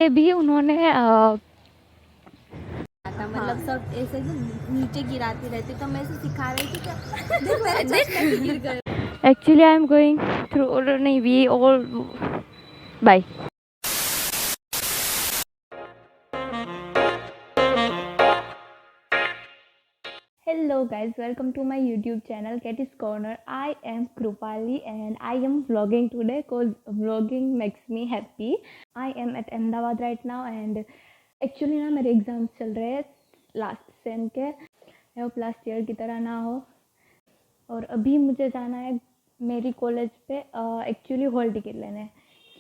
ये भी उन्होंने मतलब सब ऐसे नीचे गिराती रहती, तो मैं ऐसे सिखा रही थी कि देख मेरे चश्मे भी गिर गए। Actually I am going through, नहीं we all bye. Hello guys, welcome to my YouTube channel Catty's Corner. I am Krupali and I am vlogging today because vlogging makes me happy. I am at Ahmedabad right now and actually ना मेरे exams चल रहे हैं last sem के। I hope last year की तरह ना हो। और अभी मुझे जाना है मेरी कॉलेज पे एक्चुअली हॉल टिकट लेने,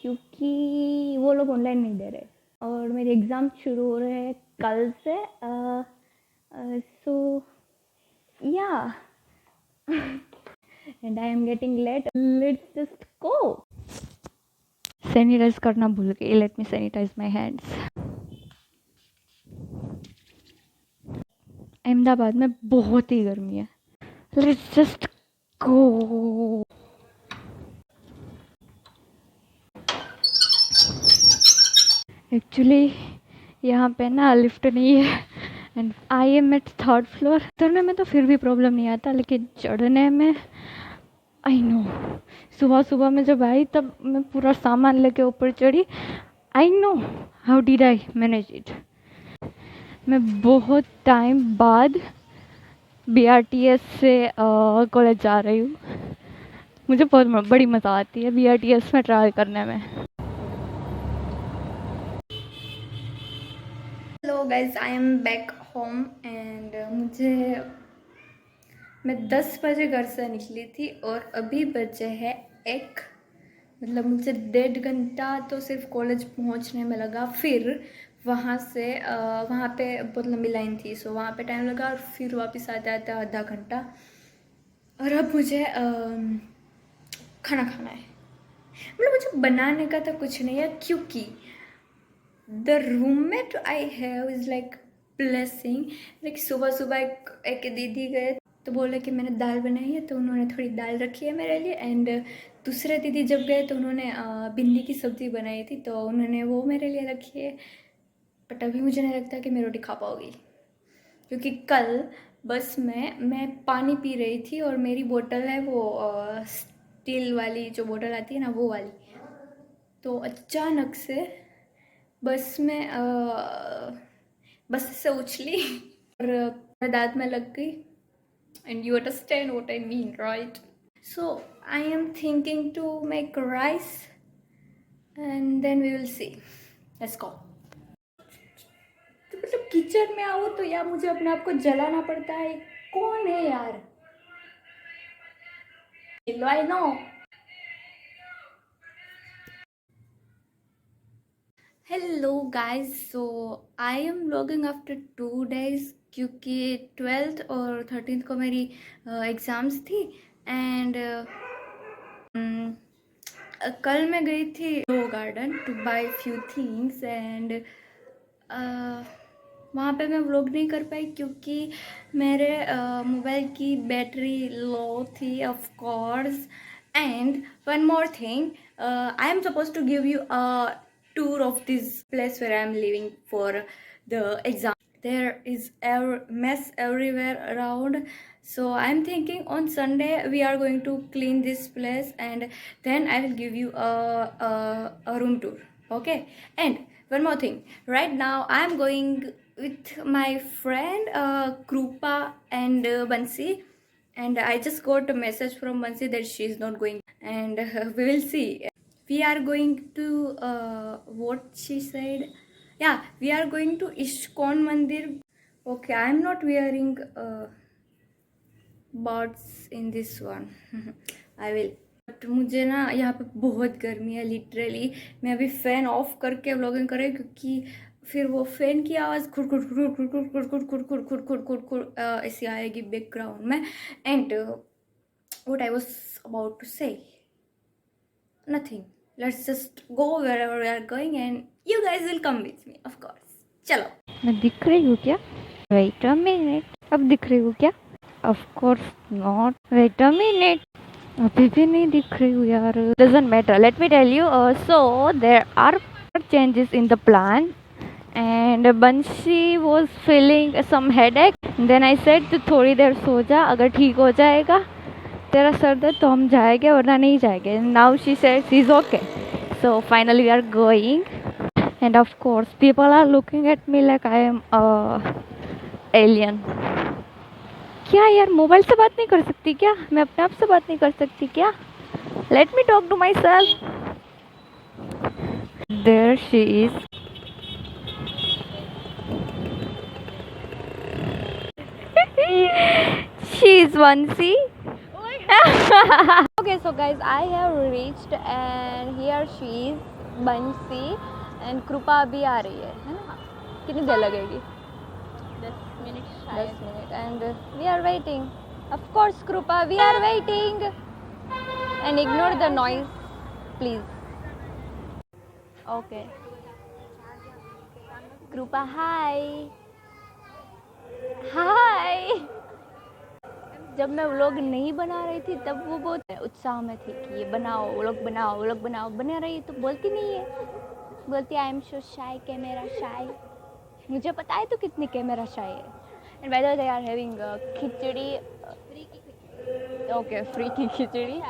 क्योंकि वो लोग ऑनलाइन नहीं दे रहे और मेरे एग्ज़ाम शुरू हो रहे हैं कल से। So yeah and I am getting late. Let's just go. Sanitize करना भूल गई। Let me sanitize my hands. Ahmedabad में बहुत ही गर्मी है। Let's just go. एक्चुअली यहाँ पे ना लिफ्ट नहीं है and I am at third floor. उतरने में तो फिर भी प्रॉब्लम नहीं आता, लेकिन चढ़ने में आई नो। सुबह सुबह में जब आई तब मैं पूरा सामान लेके ऊपर चढ़ी। I know how did I manage it. मैं बहुत टाइम बाद BRTS से कॉलेज जा रही हूँ। मुझे बहुत बड़ी मज़ा आती है BRTS में ट्रैवल करने में। Hello guys, I am back home and मैं 10 बजे घर से निकली थी और अभी बजे है 1। मतलब मुझे 1.5 घंटा तो सिर्फ कॉलेज पहुंचने में लगा। फिर वहाँ से वहाँ पे बहुत लंबी लाइन थी, सो वहाँ पे टाइम लगा और फिर वापस आते आते आधा घंटा। और अब मुझे खाना खाना है। मतलब मुझे बनाने का तो कुछ नहीं है, क्योंकि the roommate I have is like blessing. Like सुबह सुबह एक दीदी गए तो बोले कि मैंने दाल बनाई है, तो उन्होंने थोड़ी दाल रखी है मेरे लिए। एंड दूसरे दीदी जब गए तो उन्होंने भिंडी की सब्ज़ी बनाई थी, तो उन्होंने वो मेरे लिए रखी है। बट अभी मुझे नहीं लगता कि मैं रोटी खा पाऊँगी, क्योंकि कल बस में मैं पानी पी रही थी और मेरी बोतल है वो स्टील वाली जो बोतल आती है ना, वो वाली। तो अचानक से बस में बस से उछली और मेरे दांत में लग गई। And you understand what I mean, right? So I am thinking to make rice and then we will see. Let's go. तो मतलब किचन में आओ तो यार मुझे अपने आप को जलाना पड़ता है। कौन है यार? I know. Hello guys, so I M vlogging after 2 days, क्योंकि 12th और 13th को मेरी एग्ज़ाम्स थी। एंड कल मैं गई थी garden to buy few things and वहाँ पे मैं व्लॉग नहीं कर पाई, क्योंकि मेरे मोबाइल की बैटरी लो थी of course. And one more thing, I am suppose to give you a tour of this place where I am living for the exam. There is mess everywhere around, so I am thinking on Sunday we are going to clean this place and then I will give you a room tour. Okay? And one more thing, right now I am going with my friend Krupa and Bansi, and I just got a message from Bansi that she is not going, and we will see. We are going to what she said, yeah, we are going to Ishkon Mandir. Okay, I am not wearing birds in this one. I will. But मुझे ना यहाँ पे बहुत गर्मी है literally. मैं अभी fan of करके व्लॉगिंग कर रही हूँ, क्योंकि फिर वो फ़ैन की आवाज़ खुर खुर खुर खुर खुर खुर खुर खुर खुर खुर खुर खुर खुर ऐसी आएगी बैकग्राउंड में। And what I was about to say, nothing. Let's just go wherever we are going and you guys will come with me, of course. चलो। मैं दिख रही हूँ क्या? Wait a minute. अब दिख रही हूँ क्या? Of course not. Wait a minute. अभी भी नहीं दिख रही हूँ यार। Doesn't matter. Let me tell you. So there are changes in the plan, and Banshi was feeling some headache. Then I said तो थोड़ी देर सो जा, अगर ठीक हो जाएगा तेरा सर दर्द तो हम जाएंगे वरना नहीं जाएंगे. Now she said she's okay. So finally we are going, and of course people are looking at me like I am a alien. क्या यार, मोबाइल से बात नहीं कर सकती क्या? मैं अपने आप से बात नहीं कर सकती क्या? Let me talk to myself. There she is. She is Vansi. Okay, so guys, I have reached and here she is, Bansi, and Krupa अभी आ रही है ना? कितनी देर लगेगी? 10 minute 10 minutes, and we are waiting. Of course, Krupa, we are waiting. And ignore the noise, please. Okay. Krupa, hi. Hi. जब मैं vlog नहीं बना रही थी तब वो बहुत उत्साह में थी कि ये बनाओ, व्लॉग बनाओ, व्लॉग बनाओ. बना रही तो बोलती नहीं है, बोलती आई am so shy, camera shy. मुझे पता है तो कितनी कैमरा शाय है. And by the way they are having khichdi. Okay, free की khichdi.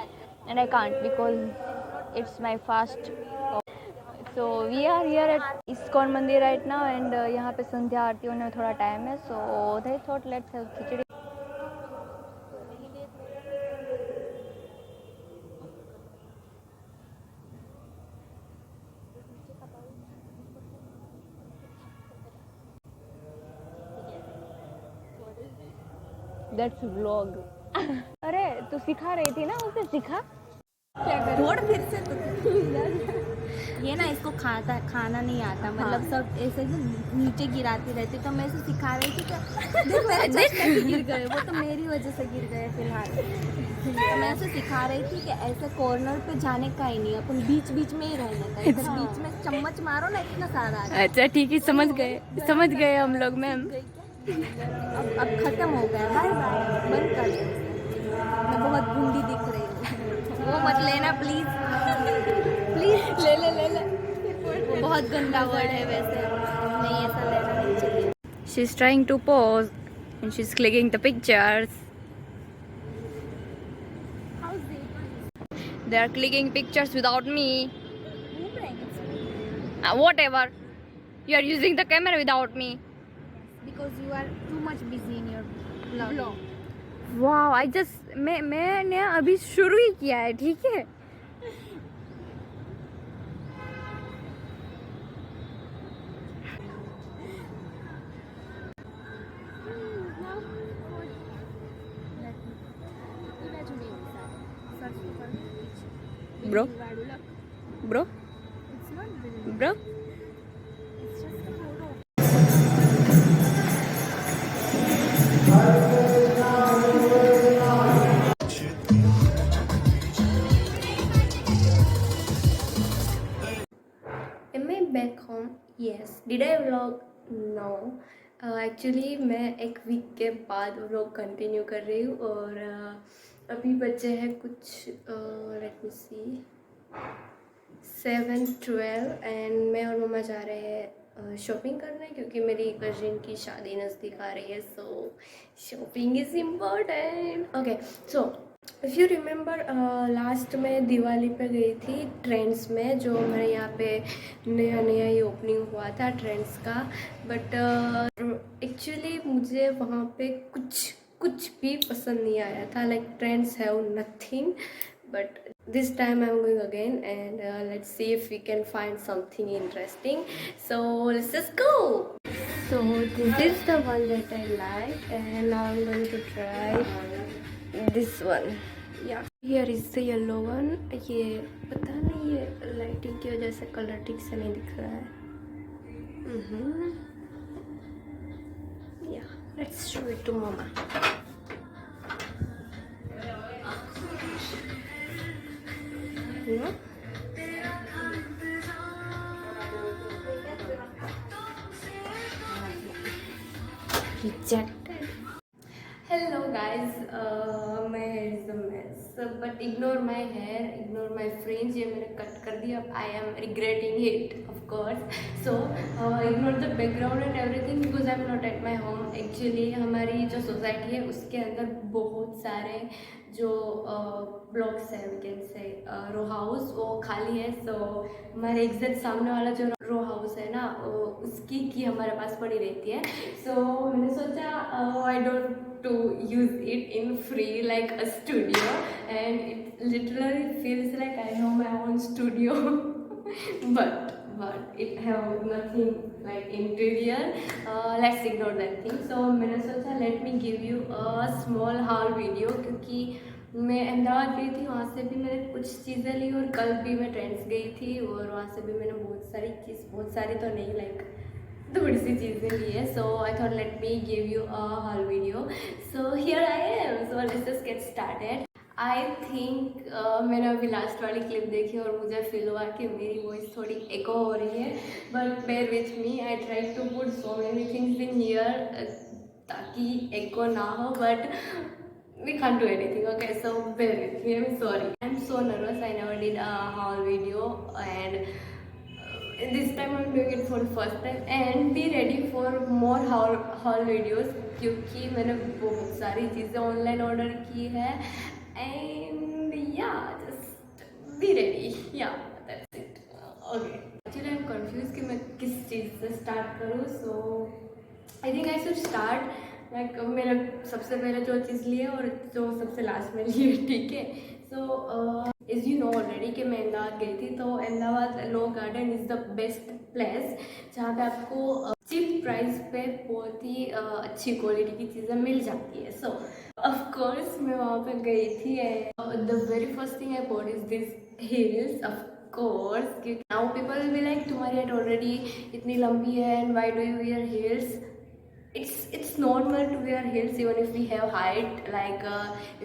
And I can't because it's my fast. So we are here at ISKCON mandir right now, and यहाँ पे संध्या आरती होने में थोड़ा टाइम है. So they thought let's have khichdi. That's vlog. अरे तू सिखा रही थी ना, उसे सिखा. क्या कर छोड़ फिर से तो ये ना इसको खाना नहीं आता, मतलब सब ऐसे ना नीचे गिराती रहती, तो मैं इसे सिखा रही थी कि देख मेरे चश्मे भी गिर गए, वो तो मेरी वजह से गिर गए फिलहाल. तो मैं इसे सिखा रही थी कि ऐसे कॉर्नर पे जाने का ही नहीं, अपन बीच बीच में ही रहने का. इधर बीच में चम्मच मारो ना, इतना सारा आ जाए. अच्छा ठीक है, समझ गए हम लोग. मैम अब खत्म हो गया, बाय बाय, बंद कर दो. मैं बहुत बूंदी दिख रही हूँ, वो मत लेना प्लीज. प्लीज ले. वो बहुत गंदा वर्ड है वैसे, नहीं ऐसा लेना नहीं चाहिए. she's trying to pose and she's clicking the pictures. They are clicking pictures without me. Whatever, you are using the camera without me. Because you are too much busy in your vlog. Wow, I just मैंने अभी शुरू ही किया है, ठीक है. Bro, bro, It's not really. bro. It's just a photo. Am I back home? Yes. Did I vlog? No. Actually मैं एक week के बाद व्लॉग कंटिन्यू कर रही हूँ, और अभी बचे हैं कुछ लेट मी सी 7:12, एंड मैं और मम्मा जा रहे हैं शॉपिंग करने, क्योंकि मेरी कजिन की शादी नज़दीक आ रही है. So shopping is important. Okay, so if you remember last में दिवाली पे गई थी ट्रेंड्स में, जो हमारे यहाँ पे नया ही ओपनिंग हुआ था ट्रेंड्स का. बट एक्चुअली मुझे वहाँ पे कुछ भी पसंद नहीं आया था. Like trends have nothing. But this time I'm going again, and let's see if we can find something interesting. So let's just go. So this is the one that I like, and now I'm going to try this one. Yeah, here is the yellow one. ये पता नहीं, ये lighting की वजह से colour ठीक से नहीं दिख रहा है. Yeah, let's show it to mama. Rejected. Hello guys, my hair is a mess. But ignore my hair, ignore my fringe, ये मैंने कट कर दिया. I am regretting it of course. So ignore the background and everything because I am not at my home. Actually हमारी जो society है उसके अंदर बहुत सारे जो ब्लॉक्स है, we can say row house, वो खाली है. सो हमारे एग्जैक्ट सामने वाला जो रो हाउस है ना, उसकी की हमारे पास पड़ी रहती है. सो मैंने सोचा I don't to use it in free like a studio, and it literally feels like I have my own studio. but it have nothing like interior. Let's ignore that thing. So मैंने सोचा let me give you a small haul video, क्योंकि मैं अहमदाबाद गई थी, वहाँ से भी मैंने कुछ चीज़ें ली और कल भी मैं ट्रेंड्स गई थी और वहाँ से भी मैंने बहुत सारी तो नहीं, लाइक थोड़ी सी चीज़ें ली है. So I thought let me give you a whole video. So here I am. So let's just get started. I think मैंने अभी लास्ट वाली क्लिप देखी और मुझे फील हुआ कि मेरी वॉइस थोड़ी एको हो रही है, but bear with me. I try to put so many things in here ताकि एको ना हो, but we can't do anything. Okay, so bear with me. I'm sorry. I'm so nervous. I never did a haul video, and this time I'm doing it for the first time. And be ready for more haul videos, क्योंकि मैंने बहुत सारी चीज़ें online order की है. And yeah, just be ready. Yeah, that's it. Okay. Actually, I'm confused कि मैं किस चीज़ से स्टार्ट करूँ. So I think I should start like मेरा सबसे पहले जो चीज़ ली है और जो सबसे लास्ट में ली है, ठीक है. So is you know already कि मैं अहमदाबाद गई थी. तो Ahmedabad Law Garden is the best place जहाँ पे आपको चीप प्राइस पे बहुत ही अच्छी क्वालिटी की चीज़ें मिल जाती है. सो ऑफ कोर्स मैं वहाँ पे गई थी. The very first thing I bought is this heels. Of course क्योंकि now people will be like तुम्हारी हेड ऑलरेडी इतनी लंबी है and why do you wear heels. It's normal to wear heels even if we have height, like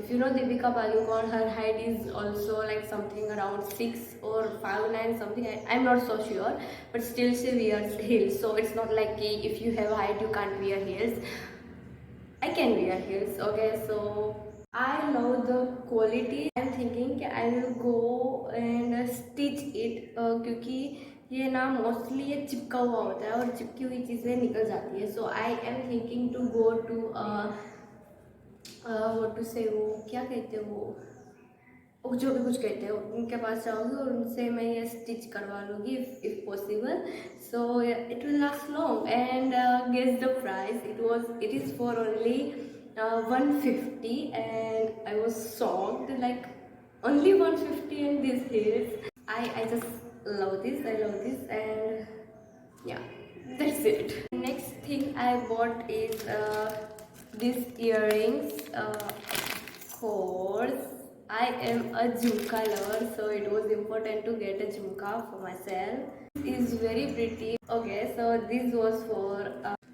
if you know Deepika Padukone, her height is also like something around 6 or 5'9" something. I'm not so sure, but still she wears heels. So it's not like if you have height you can't wear heels. I can wear heels. Okay, so I love the quality. I'm thinking I will go and stitch it क्योंकि ये ना mostly ये चिपका हुआ होता है और चिपकी हुई चीज़ें निकल जाती है. So I am thinking to go to what to say, वो क्या कहते हैं, वो जो भी कुछ कहते हैं, उनके पास जाऊँगी और उनसे मैं ये स्टिच करवा लूँगी if possible. So it will last long. And guess the price. It is for only 150 and I was shocked, like only 150 and these heels. I just love this. I love this, and yeah, that's it. Next thing I bought is these earrings. Of course, I am a jhumka lover, so it was important to get a jhumka for myself. It is very pretty. Okay, so this was for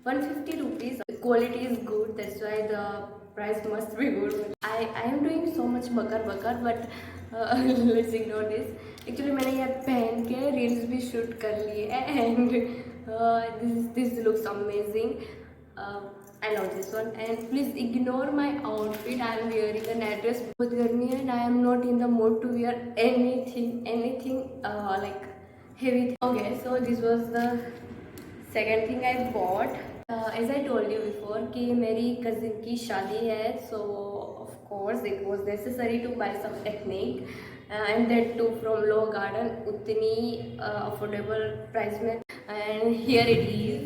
150 rupees. The quality is good, that's why the price must be good. I am doing so much bakar, but let's ignore this. Actually मैंने ये पहन के reels भी shoot कर लिए and this looks amazing. I love this one. And please ignore my outfit. I am wearing a night dress. बहुत गर्मी है and I am not in the mood to wear anything like heavy. Okay, so this was the second thing I bought. As I told you before कि मेरी cousin की शादी है, so of course it was necessary to buy some ethnic, and that too from Low Garden उतनी affordable price में. And here it is.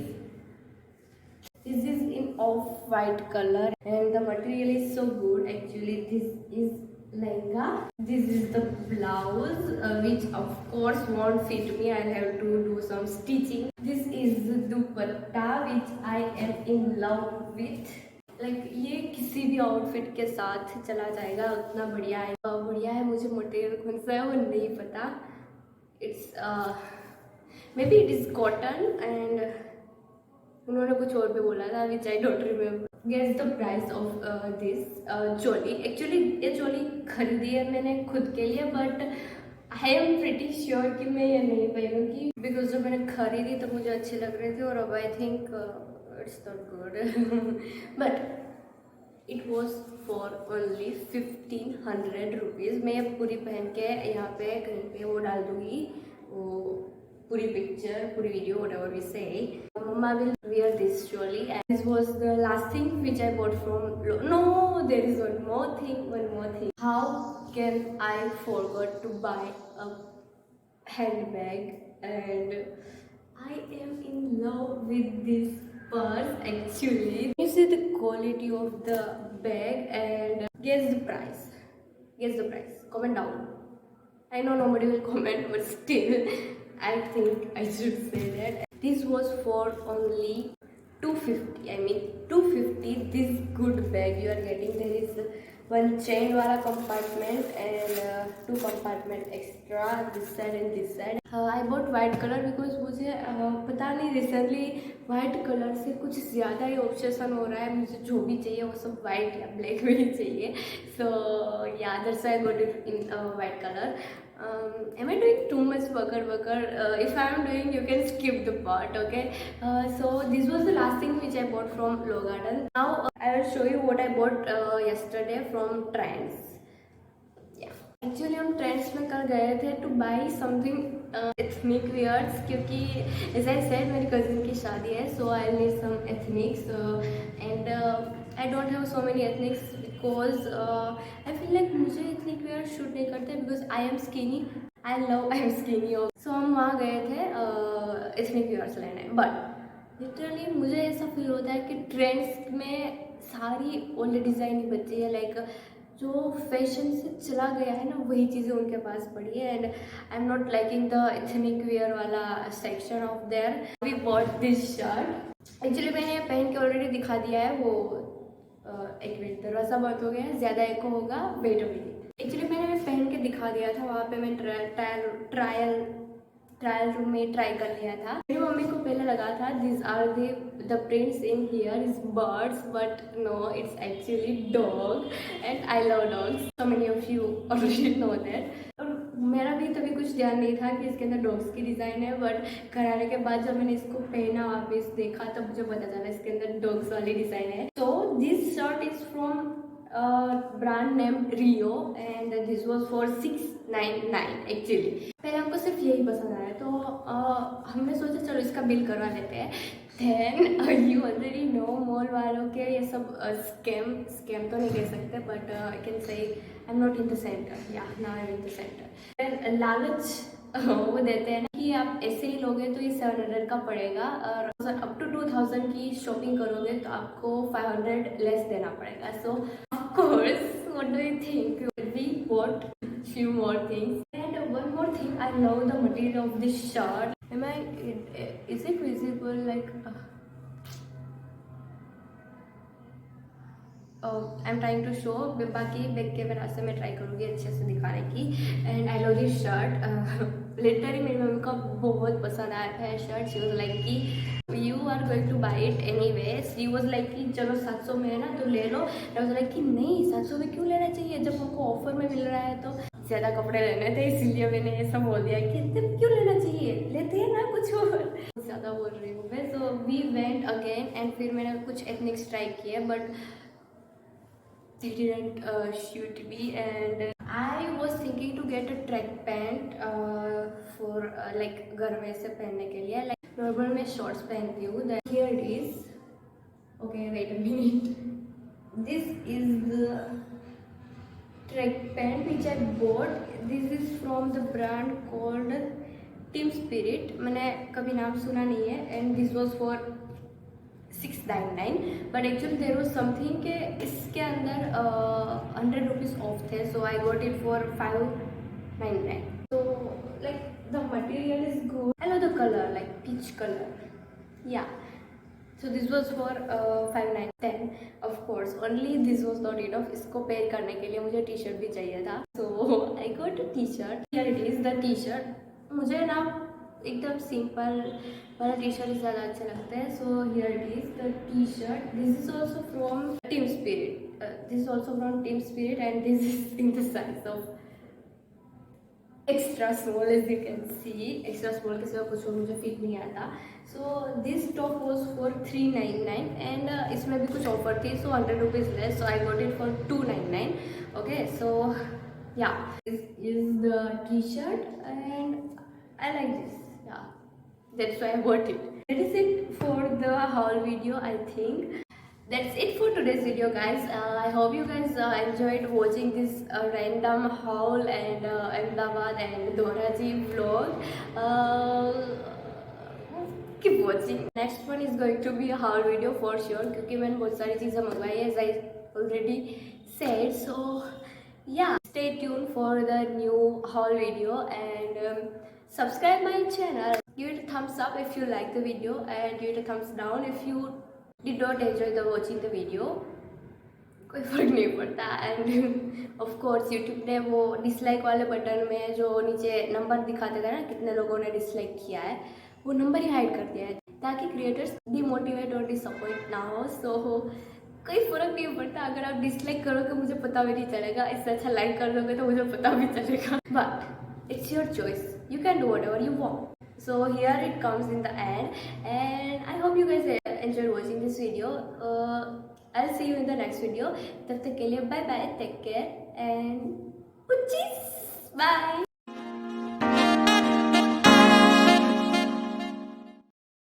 This is in off-white color and the material is so good. Actually this is lehenga. This is the blouse which of course won't fit me. I'll have to do some stitching. This is the dupatta which I am in love with. Like ये किसी भी outfit के साथ चला जाएगा, उतना बढ़िया है. मुझे मटेरियल कौन सा है वो नहीं पता. It's maybe it is cotton and उन्होंने कुछ और भी बोला था which I don't remember. Guess the price of this choli. Actually ये चोली खरीदी है मैंने खुद के लिए, but I am pretty sure कि मैं ये नहीं पहनूंगी बिकॉज जब मैंने खरीदी तो मुझे अच्छे लग रहे थे और अब I think it's not good. But it was for only 1500 rupees. मैं ये पूरी पहन के यहाँ पे कहीं पे वो डाल दूँगी, वो पूरी पिक्चर, पूरी video, whatever we say. Mama will wear this surely. And this was the last thing which I bought from. No, there is one more thing. How can I forget to buy a handbag? And I am in love with this purse actually. You see the quality of the bag and guess the price. Guess the price. Comment down. I know nobody will comment, but still, I think I should say that. This was for only 250. I mean 250. This good bag you are getting. There is one chain wala compartment and two compartment extra this side and this side. I bought white color because मुझे पता नहीं recently white colour से कुछ ज़्यादा ही obsession हो रहा है। मुझे जो भी चाहिए वो सब वाइट या ब्लैक में ही चाहिए। सो या that's why I got it in white colour. Am I doing too much wakar? If I am doing, you can skip the part, okay? So this was the last thing which I bought from Low Garden. Now I will show you what I bought yesterday from Trends. Yeah. Actually हम Trends में कल गए थे to buy something ethnic wears, क्योंकि as I said मेरी cousin की शादी है, so I need some ethnics and I don't have so many ethnics because I feel like मुझे ethnic wear शूट नहीं करते because I am skinny. I am skinny. So हम वहाँ गए थे ethnic wears लेने, but literally मुझे ऐसा फील होता है कि ट्रेंड्स में सारी ओल्ड डिज़ाइन ही बची है. लाइक जो फैशन से चला गया है ना वही चीज़ें उनके पास पड़ी है. And I am not liking the ethnic wear वाला section of there. We bought this shirt. Actually मैंने पहन के ऑलरेडी दिखा दिया है. वो एक मिनट, दरवाज़ा बंद हो गया है, ज़्यादा एको होगा, वेट अ मिनट. एक्चुअली मैंने पहन के दिखा दिया था वहाँ पे. मैं ट्रायल रूम में ट्राई कर लिया था. मेरी मम्मी को पहले लगा था this are the prints in here is birds, but no, it's actually dog and I love dogs. So many of you already know that. और मेरा भी तभी कुछ ध्यान नहीं था कि इसके अंदर डॉग्स की डिज़ाइन है, बट घर आने के बाद जब मैंने इसको पहना वापस देखा तब मुझे पता चला इसके अंदर डॉग्स वाली डिज़ाइन है. So this shirt is from brand name Rio and this was for 699 actually. पहले हमको सिर्फ यही पसंद आया तो हमने सोचा चलो इसका बिल करवा लेते हैं. Then you already know mall वालों के ये सब स्कैम तो नहीं कह सकते, but I can say I am not in the centre. Yeah now I am in the centre. Then लालच वो देते हैं ना कि आप ऐसे ही लोगे तो ये 700 का पड़ेगा और अप टू 2000 की शॉपिंग करोगे तो आपको 500 लेस देना पड़ेगा. So of course what do you think, we bought few more things. And one more thing, I love the material of this shirt. Is it visible? Like I'm trying to show. बाकी back camera से मैं try करूँगी अच्छे से दिखाने की. And I love this shirt. Literally मेरी mummy को बहुत पसंद आया था शर्ट. शी वॉज लाइक कि you are going to buy it anyway. She was like कि चलो 700 में है ना तो ले लो. आई वॉज लाइक कि नहीं 700 में क्यों लेना चाहिए जब हमको ऑफर में मिल रहा है. तो ज़्यादा कपड़े लेने थे इसीलिए मैंने ऐसा बोल दिया कि तब क्यों लेना चाहिए, लेते हैं ना कुछ और. ज़्यादा बोल रही हूँ मैं. So we went again and फिर मैंने कुछ एथनिक्स ट्राई किए but they didn't shoot me. And I was thinking to get a track pant for like घर में से पहनने के लिए. like normal मैं shorts पहनती हूँ. then here it is. okay, wait a minute. this is the track pant which I bought. this is from the brand called Team Spirit. मैंने कभी नाम सुना नहीं है. and this was for 699. But actually there was something के इसके अंदर 100 rupees off थे. So I got it for 599. so like the material is good. I love the color, like peach color. yeah, so this was for 599. of course only this was not enough. इसको pair करने के लिए मुझे T shirt भी चाहिए था. so I got a t-shirt. here it is the t-shirt. मुझे ना एकदम सिंपल वाला टी शर्ट ज़्यादा अच्छा लगता है. So here it is the T shirt. This is also from team spirit. This is also from team spirit and this is in the size of extra small, as you can see. Extra small के सिवा कुछ और मुझे fit नहीं आता. So this top was for 399 and इसमें भी कुछ ऑफर थी, so 100 rupees less, so I got it for 299. Okay, so yeah, this is the t-shirt and I like this. Yeah, that's why I bought it. That is it for the haul video, I think. That's it for today's video, guys. I hope you guys enjoyed watching this random haul and Ahmedabad and Doraji vlog. Keep watching. Next one is going to be a haul video for sure, क्योंकि मैंने बहुत सारी चीज़ें मंगवाई है, as I already said. So yeah, stay tuned for the new haul video and subscribe my channel. Give it a thumbs up if you like the video and give it a thumbs down if you did not enjoy the watching the video. कोई फर्क नहीं पड़ता. End of course YouTube ने वो dislike वाले button में जो नीचे नंबर दिखाते थे ना कितने लोगों ने डिसलाइक किया है, वो नंबर ही हाइड कर दिया है ताकि क्रिएटर्स डिमोटिवेट और डिसअपॉइंट ना हो. सो कोई फर्क नहीं पड़ता. अगर आप डिसलाइक करोगे मुझे पता भी नहीं चलेगा, इससे अच्छा लाइक कर दोगे तो मुझे पता भी चलेगा. But it's your choice, you can do whatever you want. So here it comes in the end and I hope you guys enjoyed watching this video. I'll see you in the next video. तब तक के लिए bye bye, take care and bye.